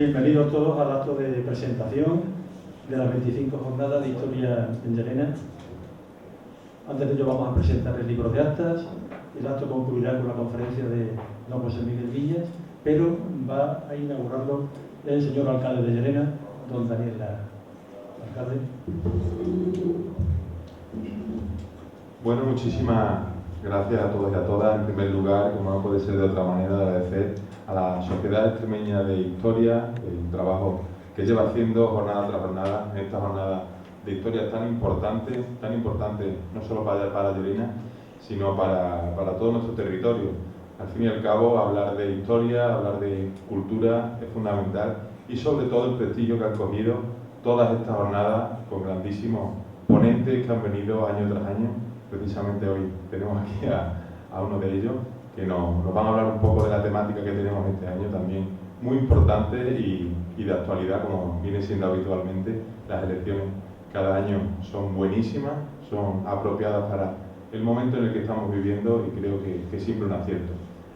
Bienvenidos todos al acto de presentación de las 25 jornadas de historia en Llerena. Antes de ello vamos a presentar el libro de actas. El acto concluirá con la conferencia de don José Miguel Villas, pero va a inaugurarlo el señor alcalde de Llerena, don Daniel Lara. Alcalde. Bueno, muchísimas gracias a todos y a todas. En primer lugar, como no puede ser de otra manera, agradecer a la Sociedad Extremeña de Historia el trabajo que lleva haciendo jornada tras jornada, en esta jornada de historia tan importante no solo para Llerena, sino para todo nuestro territorio. Al fin y al cabo, hablar de historia, hablar de cultura es fundamental, y sobre todo el prestigio que han cogido todas estas jornadas con grandísimos ponentes que han venido año tras año. Precisamente hoy tenemos aquí a uno de ellos que nos van a hablar un poco de la temática que tenemos este año, también muy importante y de actualidad, como viene siendo habitualmente. Las elecciones cada año son buenísimas, son apropiadas para el momento en el que estamos viviendo, y creo que es siempre un acierto.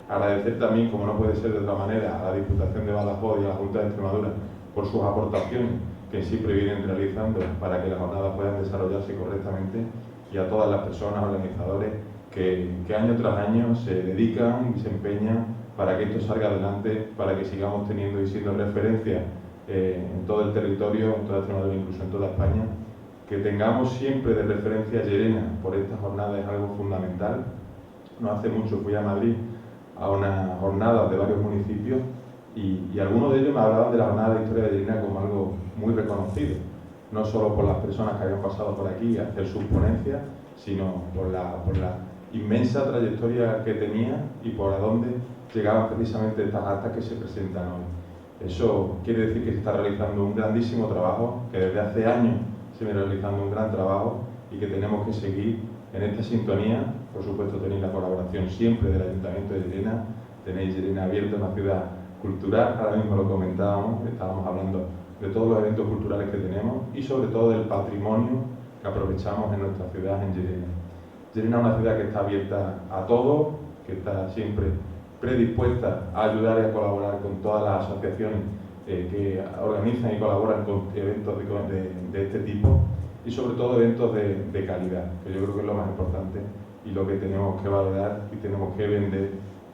Agradecer también, como no puede ser de otra manera, a la Diputación de Badajoz y a la Junta de Extremadura por sus aportaciones que siempre vienen realizando para que las jornadas puedan desarrollarse correctamente, y a todas las personas, organizadores, que año tras año se dedican y se empeñan para que esto salga adelante, para que sigamos teniendo y siendo referencia en todo el territorio, en toda Extremadura, incluso en toda España. Que tengamos siempre de referencia Llerena por esta jornada es algo fundamental. No hace mucho fui a Madrid a una jornada de varios municipios y algunos de ellos me hablaban de la jornada de historia de Llerena como algo muy reconocido, no solo por las personas que habían pasado por aquí a hacer sus ponencias, sino por la inmensa trayectoria que tenía y por a dónde llegaban precisamente estas actas que se presentan hoy. Eso quiere decir que se está realizando un grandísimo trabajo, que desde hace años se viene realizando un gran trabajo, y que tenemos que seguir en esta sintonía. Por supuesto, tenéis la colaboración siempre del Ayuntamiento de Llerena, tenéis Llerena Abierta, una ciudad cultural, ahora mismo lo comentábamos, estábamos hablando de todos los eventos culturales que tenemos y sobre todo del patrimonio que aprovechamos en nuestra ciudad, en Llerena. Llerena es una ciudad que está abierta a todo, que está siempre predispuesta a ayudar y a colaborar con todas las asociaciones que organizan y colaboran con eventos de este tipo, y sobre todo eventos de calidad, que yo creo que es lo más importante y lo que tenemos que valorar y tenemos que vender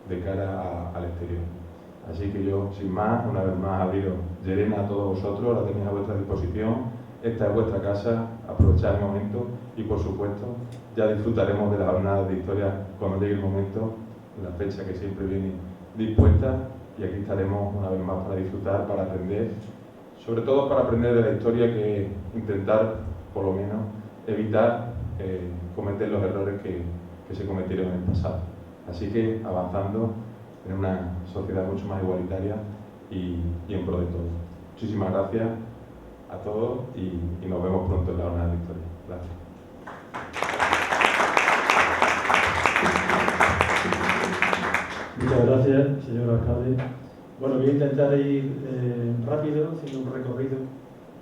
de cara al exterior. Así que yo, sin más, una vez más abriros Llerena a todos vosotros, la tenéis a vuestra disposición, esta es vuestra casa, aprovechad el momento y, por supuesto, ya disfrutaremos de las jornadas de historia cuando llegue el momento, la fecha que siempre viene dispuesta, y aquí estaremos una vez más para disfrutar, para aprender, sobre todo para aprender de la historia, que intentar, por lo menos, evitar cometer los errores que se cometieron en el pasado. Así que, avanzando en una sociedad mucho más igualitaria y en pro de todos. Muchísimas gracias a todos y nos vemos pronto en la jornada de historia. Gracias. Muchas gracias, señor alcalde. Bueno, voy a intentar ir rápido, haciendo un recorrido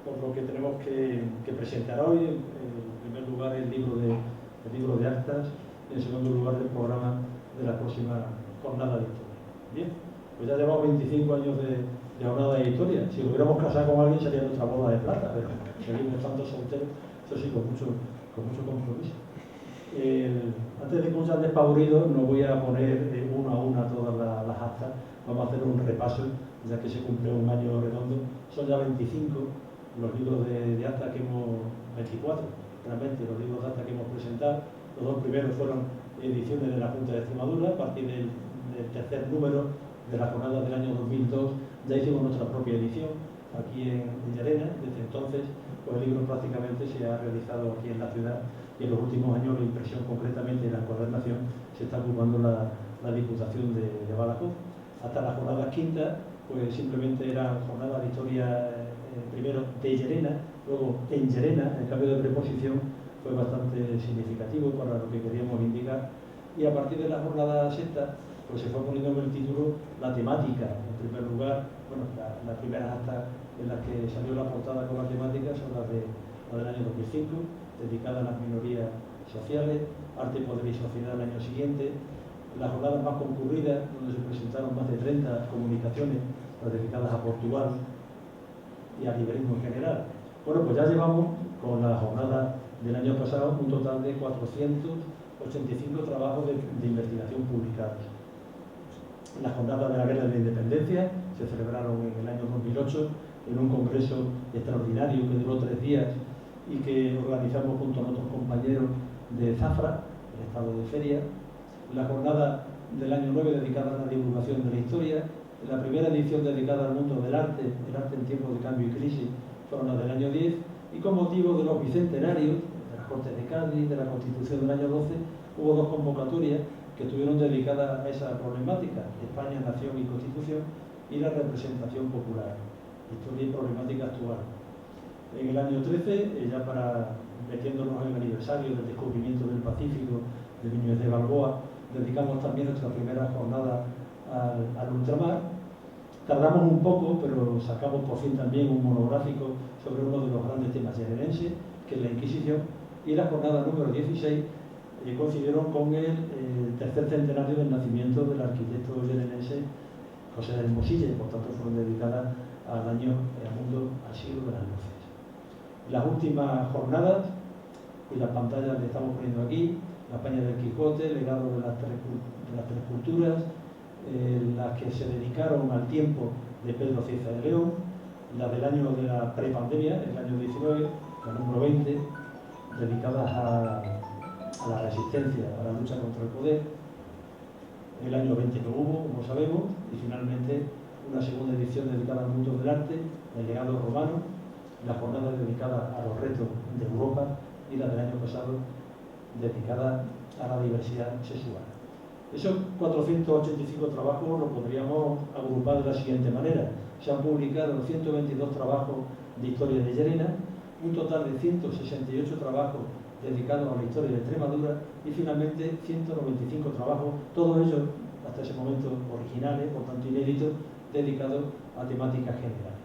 por lo que tenemos que presentar hoy. En primer lugar, el libro de actas, y en segundo lugar, el programa de la próxima jornada de historia. Bien, pues ya llevamos 25 años de jornada de historia. Si lo hubiéramos casado con alguien sería nuestra boda de plata, pero seguimos estando solteros, eso sí, con mucho compromiso. Antes de comenzar despavorido, no voy a poner uno a una todas las actas, vamos a hacer un repaso, ya que se cumple un año redondo. Son ya 25 los libros de actas que hemos, 24 realmente, los libros de actas que hemos presentado. Los dos primeros fueron ediciones de la Junta de Extremadura. A partir del tercer número de la jornada del año 2002 ya hicimos nuestra propia edición aquí en Llerena. Desde entonces, pues el libro prácticamente se ha realizado aquí en la ciudad, y en los últimos años la impresión, concretamente la encuadernación, se está ocupando la Diputación de Badajoz. Hasta la jornada quinta, pues simplemente eran jornadas de historia, primero de Llerena, luego en Llerena. El cambio de preposición fue bastante significativo para lo que queríamos indicar, y a partir de la jornada sexta pues se fue poniendo en el título la temática. En primer lugar, bueno, las primeras actas en las que salió la portada con la temática son las del año 2005, dedicada a las minorías sociales, arte, poder y sociedad el año siguiente. Las jornadas más concurridas, donde se presentaron más de 30 comunicaciones, las dedicadas a Portugal, y al liberalismo en general. Bueno, pues ya llevamos con la jornada del año pasado un total de 485 trabajos de investigación publicados. Las jornadas de la Guerra de la Independencia se celebraron en el año 2008 en un congreso extraordinario que duró 3 días y que organizamos junto a otros compañeros de Zafra, el estado de Feria. La jornada del año 9 dedicada a la divulgación de la historia, la primera edición dedicada al mundo del arte, el arte en tiempos de cambio y crisis, fueron las del año 10, y con motivo de los bicentenarios, de las Cortes de Cádiz, de la Constitución del año 12, hubo 2 convocatorias que estuvieron dedicadas a esa problemática: España, Nación y Constitución, y la representación popular, historia y problemática actual. En el año 13, ya para metiéndonos en el aniversario del descubrimiento del Pacífico de Núñez de Balboa, dedicamos también nuestra primera jornada al ultramar. Tardamos un poco, pero sacamos por fin también un monográfico sobre uno de los grandes temas llerenenses, que es la Inquisición, y la jornada número 16 coincidieron con el tercer centenario del nacimiento del arquitecto llerenense José de Hermosilla, y por tanto fueron dedicadas al año, al siglo de las luces. Las últimas jornadas, y las pantallas que estamos poniendo aquí: la España del Quijote, el legado de las tres culturas, las que se dedicaron al tiempo de Pedro Cieza de León, la del año de la prepandemia, el año 19, la número 20, dedicadas a la resistencia, a la lucha contra el poder. El año 20 no hubo, como sabemos, y finalmente una segunda edición dedicada al mundo del arte, el legado romano, la jornada dedicada a los retos de Europa, y la del año pasado dedicada a la diversidad sexual. Esos 485 trabajos los podríamos agrupar de la siguiente manera: se han publicado 122 trabajos de historia de Llerena, un total de 168 trabajos dedicados a la historia de Extremadura, y finalmente 195 trabajos, todos ellos hasta ese momento originales, por tanto inéditos, dedicados a temáticas generales.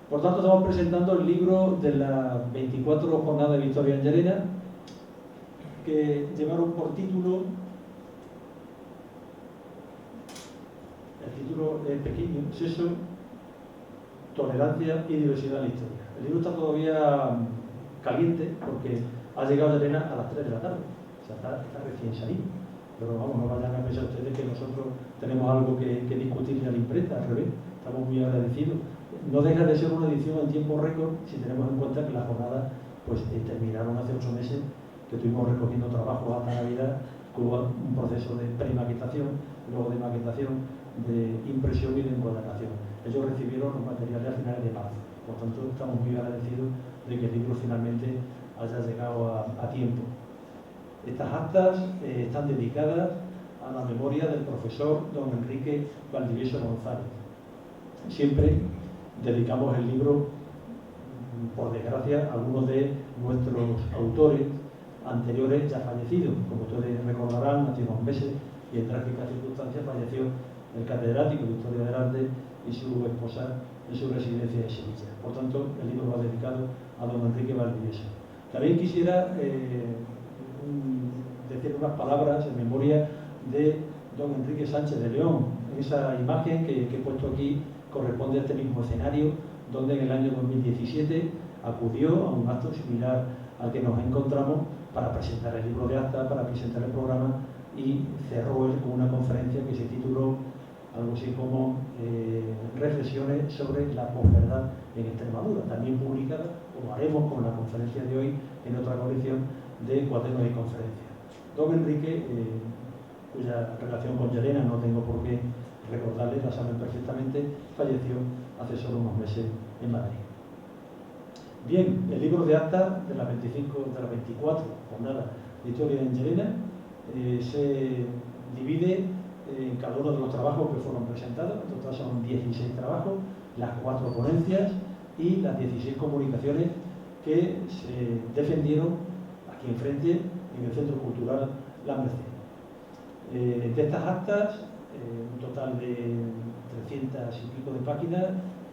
Por tanto, estamos presentando el libro de las 24 jornadas de historia en Llerena, que llevaron por título, el título es pequeño: Sexo, Tolerancia y Diversidad en la Historia. El libro está todavía caliente porque ha llegado a Llerena a las 3 de la tarde, o sea, está recién salido. Pero vamos, no vayan a pensar ustedes que nosotros tenemos algo que discutirle a la imprenta, al revés, estamos muy agradecidos. No deja de ser una edición en tiempo récord si tenemos en cuenta que las jornadas pues terminaron hace 8 meses, que estuvimos recogiendo trabajos hasta Navidad, que hubo un proceso de premaquetación, luego de maquetación, de impresión y de encuadernación. Ellos recibieron los materiales a finales de marzo, por tanto estamos muy agradecidos de que el libro finalmente haya llegado a tiempo. Estas actas están dedicadas a la memoria del profesor don Enrique Valdivieso González. Siempre dedicamos el libro, por desgracia, a algunos de nuestros autores anteriores ya fallecidos. Como ustedes recordarán, hace unos meses y en trágicas circunstancias falleció el catedrático de Historia del Arte y su esposa en su residencia de Sevilla. Por tanto, el libro va dedicado a don Enrique Valdivieso. También quisiera decir unas palabras en memoria de don Enrique Sánchez de León. Esa imagen que he puesto aquí corresponde a este mismo escenario, donde en el año 2017 acudió a un acto similar al que nos encontramos para presentar el libro de acta, para presentar el programa, y cerró él con una conferencia que se tituló algo así como Reflexiones sobre la posverdad en Extremadura, también publicada, como haremos con la conferencia de hoy, en otra colección de cuadernos y conferencias. Don Enrique, cuya relación con Llerena no tengo por qué recordarles, la saben perfectamente, falleció hace solo unos meses en Madrid. Bien, el libro de acta de las 24 jornadas de historia en Llerena se divide en cada uno de los trabajos que fueron presentados. En total son 16 trabajos, las 4 ponencias y las 16 comunicaciones que se defendieron aquí enfrente en el Centro Cultural La Merced. De estas actas, un total de 300 y pico de páginas,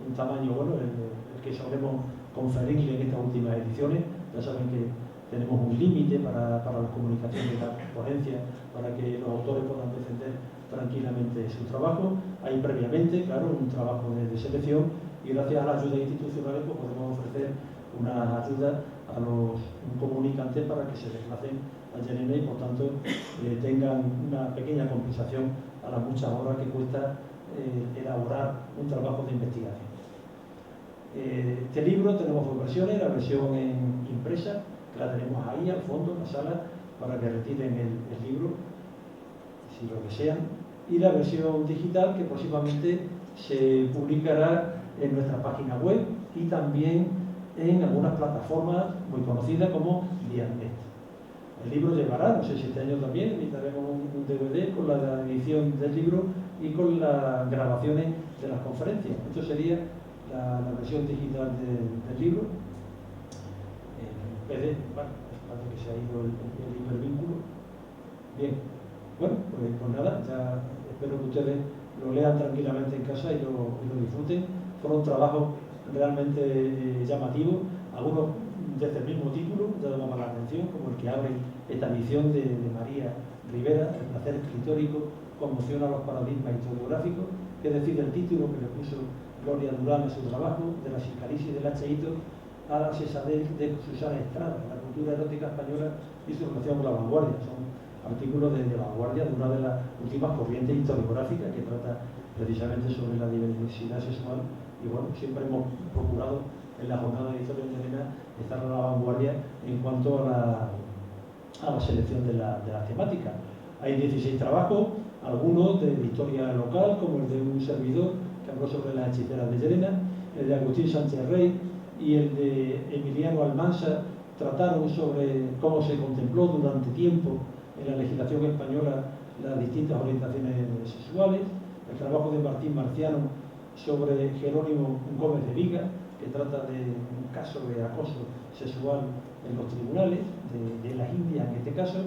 un tamaño, bueno, el que solemos conferirle en estas últimas ediciones. Ya saben que tenemos un límite para las comunicaciones de las ponencias, para que los autores puedan defender tranquilamente su trabajo. Hay previamente, claro, un trabajo de selección y gracias a las ayudas institucionales pues podemos ofrecer una ayuda a los comunicantes para que se desplacen a Llerena y por tanto tengan una pequeña compensación a las muchas horas que cuesta elaborar un trabajo de investigación. Este libro tenemos dos versiones, la versión impresa, que la tenemos ahí al fondo en la sala para que retiren el libro si lo desean, y la versión digital que próximamente se publicará en nuestra página web y también en algunas plataformas muy conocidas como Dianet. El libro llevará, no sé si este año también, editaremos un DVD con la edición del libro y con las grabaciones de las conferencias. Esto sería la versión digital del libro. En PDF, bueno, parece que se ha ido el hipervínculo. Bien, bueno, pues nada, ya espero que ustedes lo lean tranquilamente en casa y lo disfruten. Fueron trabajos realmente llamativos, algunos desde el mismo título ya llamaban la atención, como el que abre esta edición de María Rivera, El placer escritórico conmociona los paradigmas historiográficos, que es decir, el título que le puso Gloria Durán a su trabajo, de la psicalisis del Hacheíto a la cesadez de Susana Estrada, la cultura erótica española y su relación con la vanguardia. Son artículos de vanguardia de una de las últimas corrientes historiográficas que trata precisamente sobre la diversidad sexual. Y bueno, siempre hemos procurado en la jornada de historia de Llerena estar a la vanguardia en cuanto a la selección de la temática. Hay 16 trabajos, algunos de historia local, como el de un servidor que habló sobre las hechiceras de Llerena, el de Agustín Sánchez Rey y el de Emiliano Almansa, trataron sobre cómo se contempló durante tiempo en la legislación española las distintas orientaciones sexuales. El trabajo de Martín Marciano sobre Jerónimo Gómez de Viga, que trata de un caso de acoso sexual en los tribunales de las Indias en este caso.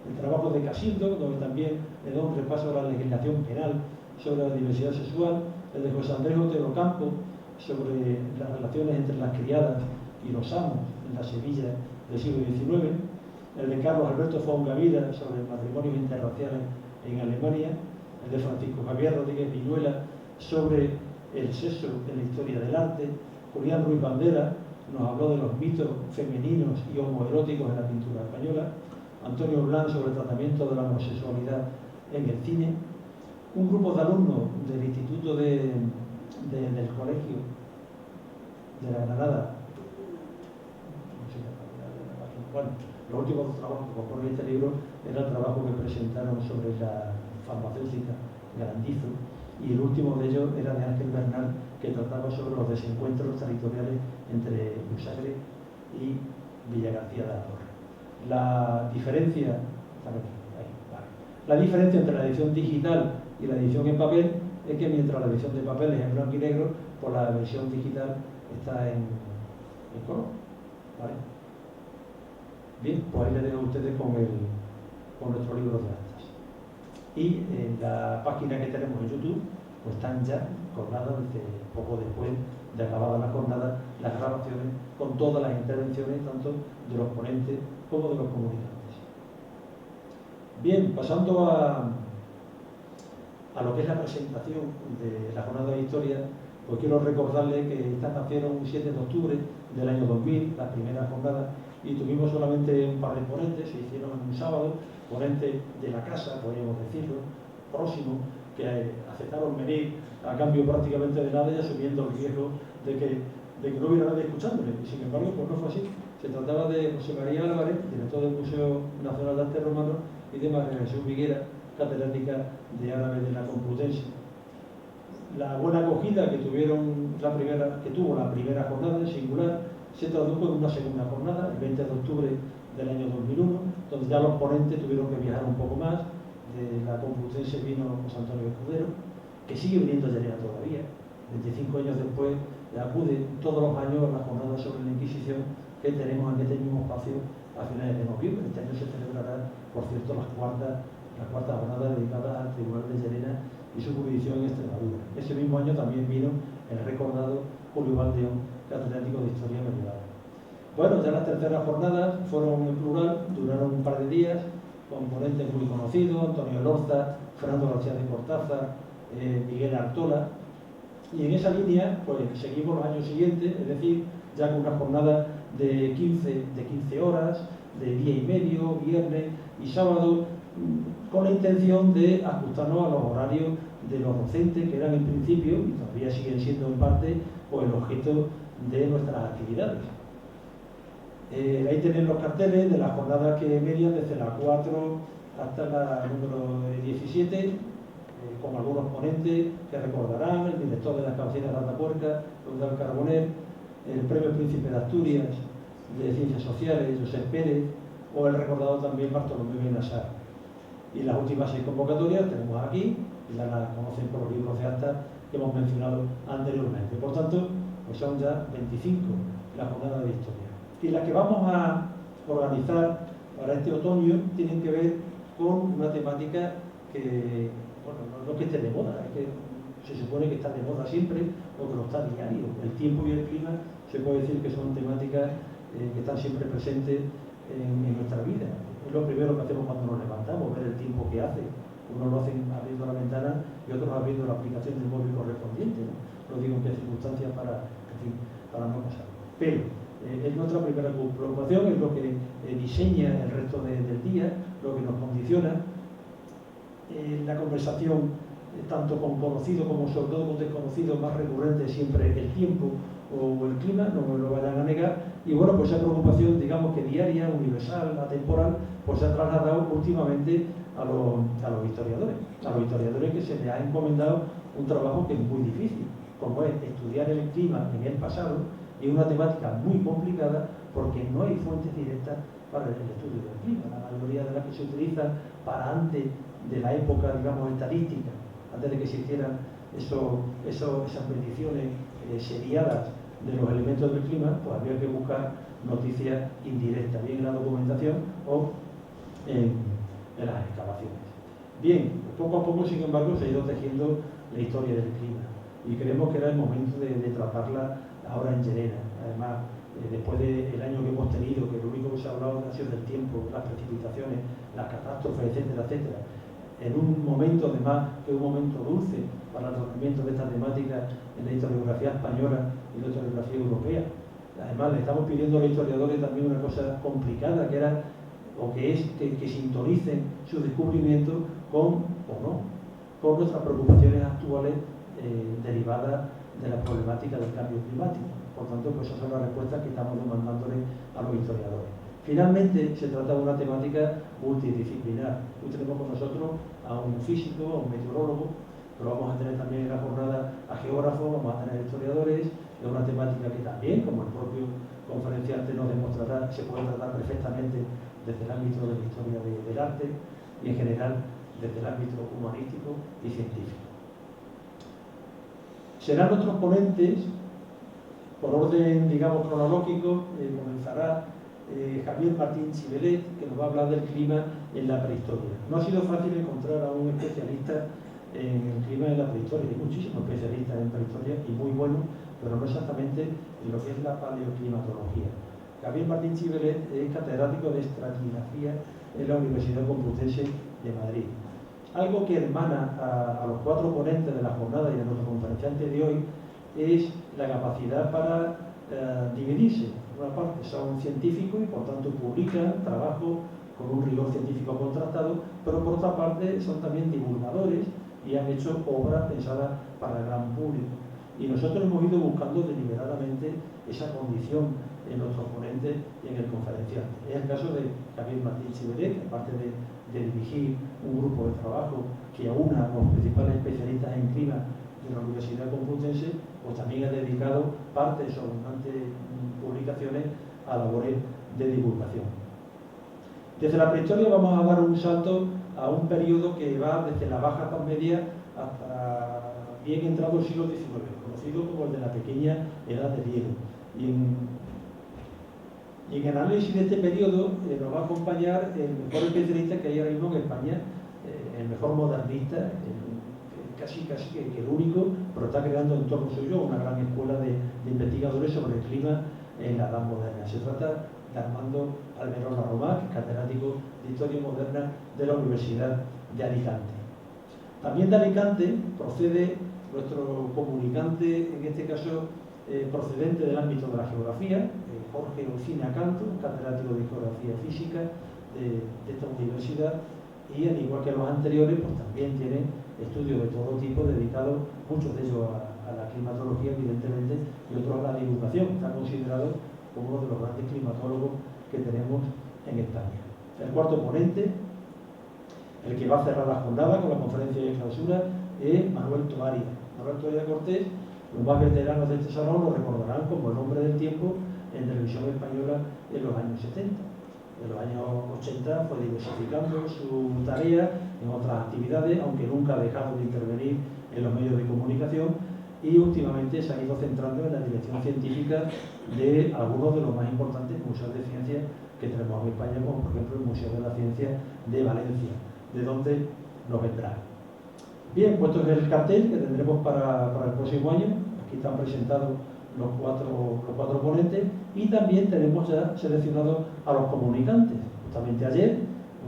El trabajo de Casildo, donde también le da un repaso a la legislación penal sobre la diversidad sexual. El de José Andrés Otero Campo sobre las relaciones entre las criadas y los amos en la Sevilla del siglo XIX. El de Carlos Alberto Fontgavida sobre matrimonios interraciales en Alemania. El de Francisco Javier Rodríguez Viñuela sobre el sexo en la historia del arte. Julián Ruiz Bandera nos habló de los mitos femeninos y homoeróticos en la pintura española. Antonio Blanc sobre el tratamiento de la homosexualidad en el cine. Un grupo de alumnos del Instituto del Colegio de la Granada. Bueno, los últimos dos trabajos que componen este libro era el trabajo que presentaron sobre la farmacéutica Garandizo, y el último de ellos era de Ángel Bernal, que trataba sobre los desencuentros territoriales entre Usagre y Villagarcía de la Torre. La diferencia entre la edición digital y la edición en papel es que mientras la edición de papel es en blanco y negro, pues la versión digital está en color. ¿Vale? Bien, pues ahí les dejo a ustedes con nuestro libro de actas. Y en la página que tenemos en YouTube, pues están ya colgadas desde poco después de acabada la jornada las grabaciones con todas las intervenciones tanto de los ponentes como de los comunicantes. Bien, pasando a lo que es la presentación de la jornada de historia, pues quiero recordarles que estas nacieron un 7 de octubre del año 2000, las primeras jornadas, y tuvimos solamente un par de ponentes, se hicieron un sábado, ponentes de la casa, podríamos decirlo, próximo, que aceptaron venir a cambio prácticamente de nada y asumiendo el riesgo de que no hubiera nadie escuchándole. Y sin embargo, pues no fue así. Se trataba de José María Álvarez, director del Museo Nacional de Arte Romano, y de María Jesús Viguera, catedrática de Árabe de la Complutense. La buena acogida que tuvo la primera jornada en singular se tradujo en una segunda jornada, el 20 de octubre del año 2001, donde ya los ponentes tuvieron que viajar un poco más. De la Complutense vino José Antonio Escudero, que sigue viniendo a Llerena todavía. 25 años después acude todos los años a las jornadas sobre la Inquisición que tenemos en este mismo espacio a finales de noviembre. Este año se celebrará, por cierto, la cuarta jornada dedicada al Tribunal de Llerena y su jurisdicción en Extremadura. Ese mismo año también vino el recordado Julio Valdeón, catedrático de Historia Medieval. Bueno, ya las terceras jornadas fueron en plural, duraron un par de días, con ponentes muy conocidos, Antonio Elorza, Fernando García de Cortázar, Miguel Artola, Y en esa línea, pues seguimos los años siguientes, es decir, ya con una jornada de 15 horas, de día y medio, viernes y sábado, con la intención de ajustarnos a los horarios de los docentes, que eran en principio, y todavía siguen siendo en parte, pues el objeto de nuestras actividades. Ahí tenéis los carteles de las jornadas que median desde la 4 hasta la número 17, con algunos ponentes que recordarán: el director de las cabeceras de Atapuerca, Eudal Carbonell, el premio Príncipe de Asturias de Ciencias Sociales, José Pérez, o el recordado también Bartolomé Benassar. Y las últimas 6 convocatorias tenemos aquí, y ya las conocen por los libros de actas que hemos mencionado anteriormente. Por tanto, pues son ya 25 las jornadas de historia. Y las que vamos a organizar para este otoño tienen que ver con una temática que, bueno, no es que esté de moda, es que se supone que está de moda siempre, o que lo está diario. El tiempo y el clima se puede decir que son temáticas que están siempre presentes en nuestra vida. Es lo primero que hacemos cuando nos levantamos, ver el tiempo que hace. Unos lo hacen abriendo la ventana y otros abriendo la aplicación del móvil correspondiente, ¿no? Lo digo en qué circunstancias para no pasar. Pero es nuestra primera preocupación, es lo que diseña el resto del día, lo que nos condiciona. La conversación, tanto con conocidos como sobre todo con desconocidos, más recurrente siempre el tiempo o el clima, no me lo vayan a negar. Y bueno, pues esa preocupación, digamos que diaria, universal, atemporal, pues se ha trasladado últimamente a los historiadores que se les ha encomendado un trabajo que es muy difícil, como es estudiar el clima en el pasado, y una temática muy complicada porque no hay fuentes directas para el estudio del clima. La mayoría de las que se utilizan para antes de la época, digamos, estadística, antes de que existieran esas mediciones seriadas de los elementos del clima, pues había que buscar noticias indirectas, bien en la documentación o en las excavaciones. Bien, poco a poco, sin embargo, se ha ido tejiendo la historia del clima y creemos que era el momento de tratarla ahora en Llerena. Además, después del año que hemos tenido, que lo único que se ha hablado ha sido del tiempo, las precipitaciones, las catástrofes, etcétera, etcétera, en un momento, además, que es un momento dulce para el tratamiento de esta temática en la historiografía española y la historiografía europea. Además, le estamos pidiendo a los historiadores también una cosa complicada, que era, o que es, que sintonicen su descubrimiento con nuestras preocupaciones actuales derivadas de la problemática del cambio climático. Por tanto, pues esas son las respuestas que estamos demandándole a los historiadores. Finalmente, se trata de una temática multidisciplinar. Hoy tenemos con nosotros a un físico, a un meteorólogo, pero vamos a tener también en la jornada a geógrafos, vamos a tener historiadores. Es una temática que también, como el propio conferenciante nos demostrará, se puede tratar perfectamente desde el ámbito de la historia del arte y en general desde el ámbito humanístico y científico. Serán nuestros ponentes, por orden, digamos, cronológico. Comenzará Javier Martín Chivelet, que nos va a hablar del clima en la prehistoria. No ha sido fácil encontrar a un especialista en el clima en la prehistoria. Hay muchísimos especialistas en prehistoria y muy buenos, pero no exactamente en lo que es la paleoclimatología. Javier Martín Chivelet es catedrático de estratigrafía en la Universidad Complutense de Madrid. Algo que hermana a los 4 ponentes de la jornada y de nuestro conferenciante de hoy es la capacidad para dividirse. Por una parte son científicos y por tanto publican trabajo con un rigor científico contrastado, pero por otra parte son también divulgadores y han hecho obras pensadas para el gran público. Y nosotros hemos ido buscando deliberadamente esa condición en nuestros ponentes y en el conferenciante. Es el caso de Javier Martín Chivelet, que aparte de dirigir un grupo de trabajo que aúna a los principales especialistas en clima de la Universidad Complutense, pues también ha dedicado parte de sus abundantes publicaciones a labores de divulgación. Desde la prehistoria vamos a dar un salto a un periodo que va desde la Baja Edad Media hasta bien entrado el siglo XIX, conocido como el de la pequeña Edad de Hielo. Y en el análisis de este periodo nos va a acompañar el mejor especialista que hay ahora mismo en España, el mejor modernista, casi que el único, pero está creando en torno suyo una gran escuela de investigadores sobre el clima en la Edad Moderna. Se trata de Armando Alberón Larromá, que es catedrático de Historia Moderna de la Universidad de Alicante. También de Alicante procede nuestro comunicante, en este caso procedente del ámbito de la geografía, Jorge Ocina Canto, catedrático de Geografía Física de esta universidad, y al igual que los anteriores, pues también tiene estudios de todo tipo dedicados, muchos de ellos a la climatología, evidentemente, y otros a la divulgación. Está considerado como uno de los grandes climatólogos que tenemos en España. El cuarto ponente, el que va a cerrar la jornada con la conferencia de clausura, es Manuel Toaria. Manuel Toaria Cortés, los más veteranos de este salón lo recordarán como el hombre del tiempo en televisión española en los años 70. En los años 80 fue diversificando su tarea en otras actividades, aunque nunca ha dejado de intervenir en los medios de comunicación, y últimamente se ha ido centrando en la dirección científica de algunos de los más importantes museos de ciencia que tenemos en España, como por ejemplo el Museo de la Ciencia de Valencia, de donde nos vendrá. Bien, puesto es el cartel que tendremos para el próximo año. Aquí están presentados los cuatro ponentes, y también tenemos ya seleccionados a los comunicantes. Justamente ayer,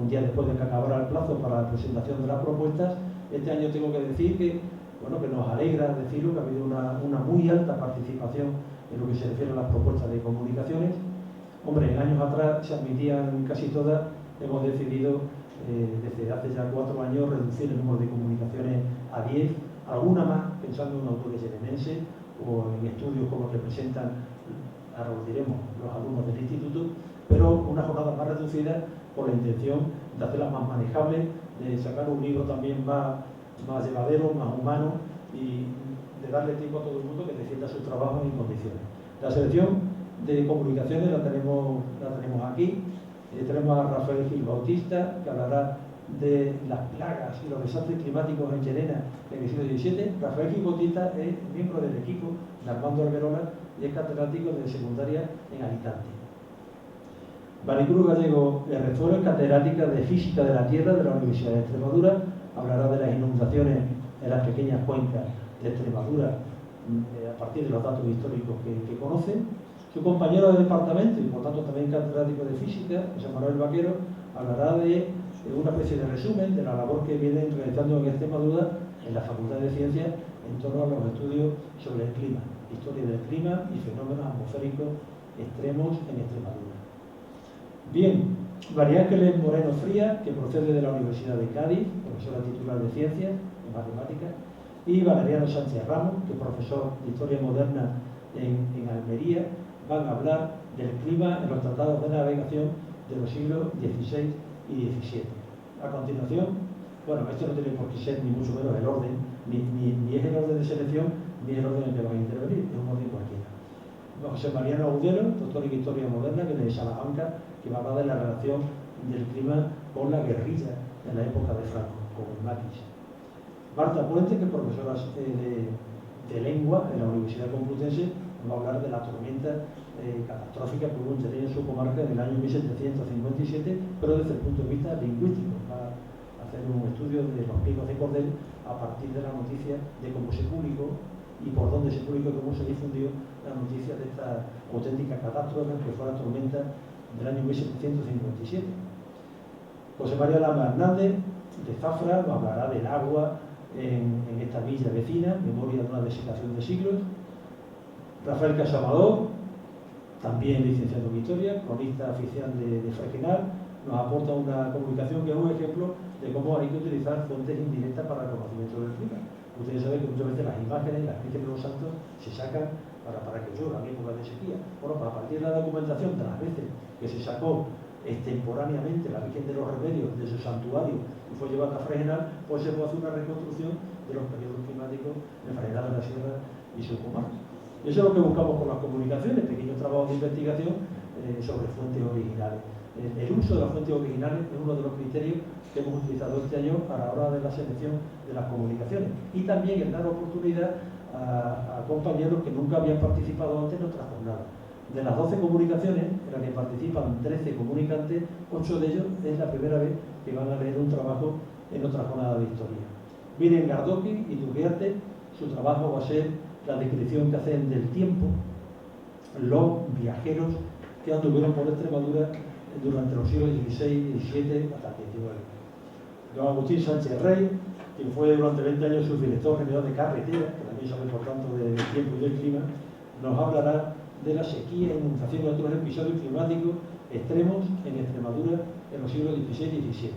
un día después de que acabara el plazo para la presentación de las propuestas, este año tengo que decir que nos alegra decirlo, que ha habido una muy alta participación en lo que se refiere a las propuestas de comunicaciones. Hombre, en años atrás se admitían casi todas. Hemos decidido desde hace ya 4 años reducir el número de comunicaciones a 10, alguna más pensando en autores yemenenses o en estudios como los que presentan, ahora lo diremos, los alumnos del instituto, pero una jornada más reducida con la intención de hacerlas más manejables, de sacar un libro también más llevadero, más humano, y de darle tiempo a todo el mundo que defienda su trabajo en condiciones. La selección de comunicaciones la tenemos aquí. Tenemos a Rafael Gil Bautista, que hablará de las plagas y los desastres climáticos en Llerena en el siglo XVII. Rafael Gil Bautista es miembro del equipo de Armando Alberola y es catedrático de secundaria en Alicante. Maricruz Gallego Rezuelo es catedrática de Física de la Tierra de la Universidad de Extremadura. Hablará de las inundaciones en las pequeñas cuencas de Extremadura a partir de los datos históricos que conocen. Su compañero de departamento, y por tanto también catedrático de Física, José Manuel Vaquero, hablará de una especie de resumen de la labor que vienen realizando en Extremadura en la Facultad de Ciencias en torno a los estudios sobre el clima, historia del clima y fenómenos atmosféricos extremos en Extremadura. Bien, María Ángeles Moreno Frías, que procede de la Universidad de Cádiz, profesora titular de Ciencias y Matemáticas, y Valeriano Sánchez Ramos, que es profesor de Historia Moderna en Almería. Van a hablar del clima en los tratados de navegación de los siglos XVI y XVII. A continuación, esto no tiene por qué ser ni mucho menos el orden, ni es el orden de selección, ni es el orden en el que van a intervenir, es un orden cualquiera. José Mariano Audelo, doctor en Historia Moderna, que es de Salamanca, que va a hablar de la relación del clima con la guerrilla en la época de Franco, con el maquis. Marta Puente, que es profesora de lengua en la Universidad Complutense, va a hablar de la tormenta catastrófica que hubo en Llerena, en su comarca, en el año 1757, pero desde el punto de vista lingüístico. Va a hacer un estudio de los picos de cordel a partir de la noticia de cómo se publicó y por dónde se publicó y cómo se difundió la noticia de esta auténtica catástrofe que fue la tormenta del año 1757. José María Lama Hernández, de Zafra, nos hablará del agua en esta villa vecina, memoria de una desecación de siglos. Rafael Casamador, también licenciado en Historia, cronista oficial de Fregenal, nos aporta una comunicación que es un ejemplo de cómo hay que utilizar fuentes indirectas para el conocimiento del clima. Ustedes saben que muchas veces las imágenes, las Virgen de los Santos, se sacan para que llueva en época de sequía. Bueno, pues a partir de la documentación de las veces que se sacó extemporáneamente la Virgen de los Remedios de su santuario y fue llevada a Fregenal, pues se puede hacer una reconstrucción de los periodos climáticos de Fregenal de la Sierra y su comarca. Eso es lo que buscamos con las comunicaciones, pequeños trabajos de investigación sobre fuentes originales. El uso de las fuentes originales es uno de los criterios que hemos utilizado este año a la hora de la selección de las comunicaciones. Y también el dar oportunidad a compañeros que nunca habían participado antes en nuestras jornadas. De las 12 comunicaciones en las que participan 13 comunicantes, 8 de ellos es la primera vez que van a leer un trabajo en otra jornada de historia. Miren Gardoqui y Turriarte, su trabajo va a ser la descripción que hacen del tiempo los viajeros que anduvieron por Extremadura durante los siglos XVI y XVII hasta el XIX. don Agustín Sánchez Rey, quien fue durante 20 años subdirector general de carretera, que también sabe por tanto del tiempo y del clima, nos hablará de la sequía, inundación y otros episodios climáticos extremos en Extremadura en los siglos XVI y XVII.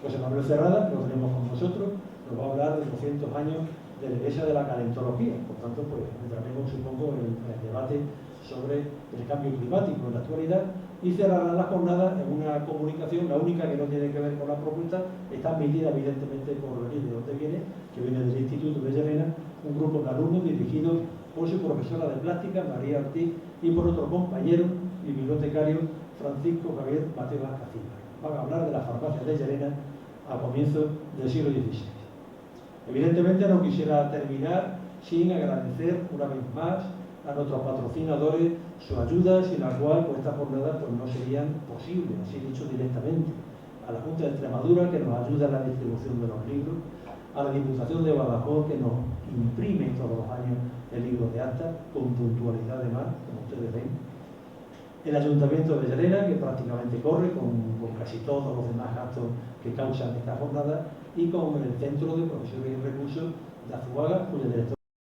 José Manuel Cerrada, que lo tenemos con nosotros, nos va a hablar de 200 años de la Iglesia de la calentología. Por tanto, pues entraremos, supongo, en el debate sobre el cambio climático en la actualidad y cerrará la jornada en una comunicación, la única que no tiene que ver con la propuesta, está admitida evidentemente por el de donde viene, que viene del Instituto de Llerena, un grupo de alumnos dirigidos por su profesora de plástica, María Ortiz, y por otro compañero y bibliotecario, Francisco Javier Mateo Castillo. Van a hablar de la farmacia de Llerena a comienzos del siglo XVI. Evidentemente no quisiera terminar sin agradecer una vez más a nuestros patrocinadores su ayuda, sin la cual pues, estas jornadas pues, no serían posibles, así dicho directamente. A la Junta de Extremadura, que nos ayuda en la distribución de los libros, a la Diputación de Badajoz, que nos imprime todos los años el libro de actas, con puntualidad además, como ustedes ven. El Ayuntamiento de Llerena, que prácticamente corre con casi todos los demás gastos que causan esta jornada, y con el Centro de Profesores y Recursos de Azuaga, cuyo director